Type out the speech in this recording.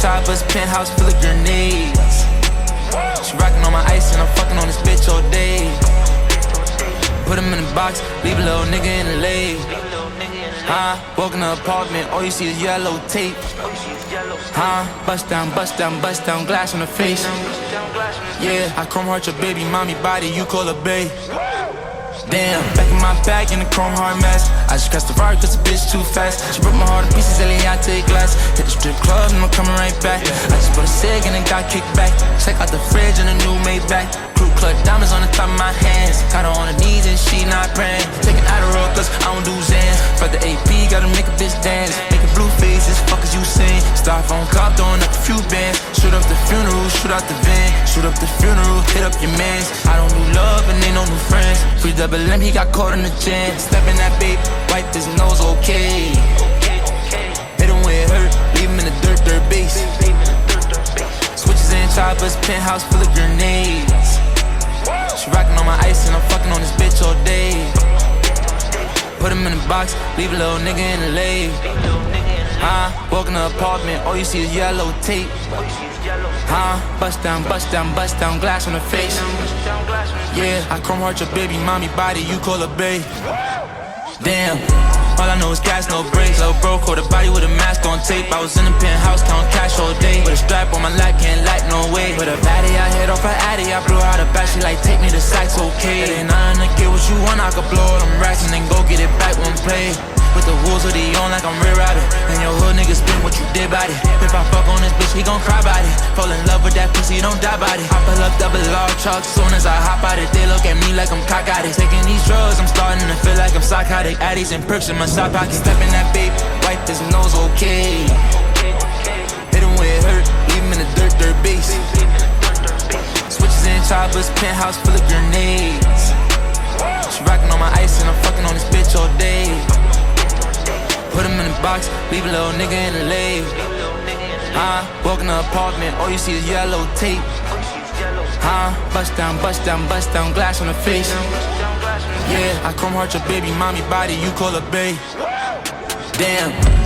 inside, bust penthouse full of grenades. She rockin' on my ice and I'm fucking on this bitch all day. Put him in the box, leave a little nigga in the lake. Walk in the apartment, all you see is yellow tape. Bust down, glass on the face. Yeah, I chrome heart your baby mommy body, you call her bae. Damn, back in my bag in the chrome hard mask. I just crashed the Ferrari cause the bitch too fast. She broke my heart in pieces, Eliante glass. Hit the strip club and I'm coming right back. I just bought a cig and then got kicked back. Check out the fridge and a new Maybach. Crew clutch diamonds on the top of my hands. Got her on her knees and she not praying. Taking Adderall cause I don't do Zans. Fuck the AP, gotta make a bitch dance. Making blue faces, fuck as you saying. Styrofoam cop, throwing up a few bands. Shoot up the funeral, shoot out the van. Shoot up the funeral, hit up your mans. I don't do love and ain't no new friends. Free double M, he got caught in the jam. Step in that babe, wipe his nose, okay. Hit him where it hurt, leave him in the dirt base. Switches and choppers, penthouse full of grenades. She rockin' on my ice and I'm fucking on this bitch all day. Put him in the box, leave a little nigga in the lake. Walk in the apartment, all you see is yellow tape. Bust down, glass on the face. Yeah, I chrome heart your baby mommy body, you call her bae. Damn, all I know is gas, no brakes. Little bro caught a body with a mask on tape. I was in the penthouse, counting cash all day. With a strap on my lap, can't light no way. With a baddie, I hit off her addy. I blew her out of back, she like, take me to sights, okay. It ain't nothing to get what you want, I could blow them racks and then go get it back one play. With the wolves hoodie on like I'm rear riding. And your hood nigga spin what you did by it. If I fuck on this bitch, he gon' cry about it. Fall in love with that pussy, don't die about it. I pull up double R trucks, soon as I hop out it. They look at me like I'm cock-eyed. Taking these drugs, I'm starting to feel like I'm psychotic. Addies and perks in my side pocket. Step in that babe, wipe his nose, okay. Hit him where it hurt, leave him in the dirt base. Switches and choppers, penthouse full of grenades. She rockin' on my ice and I'm fucking on this bitch all day. Put him in the box, leave a little nigga in the lake. Walk in the apartment, all you see is yellow tape. Bust down, glass on the face. Yeah, I chrome heart your baby mommy body, you call her bae. Damn.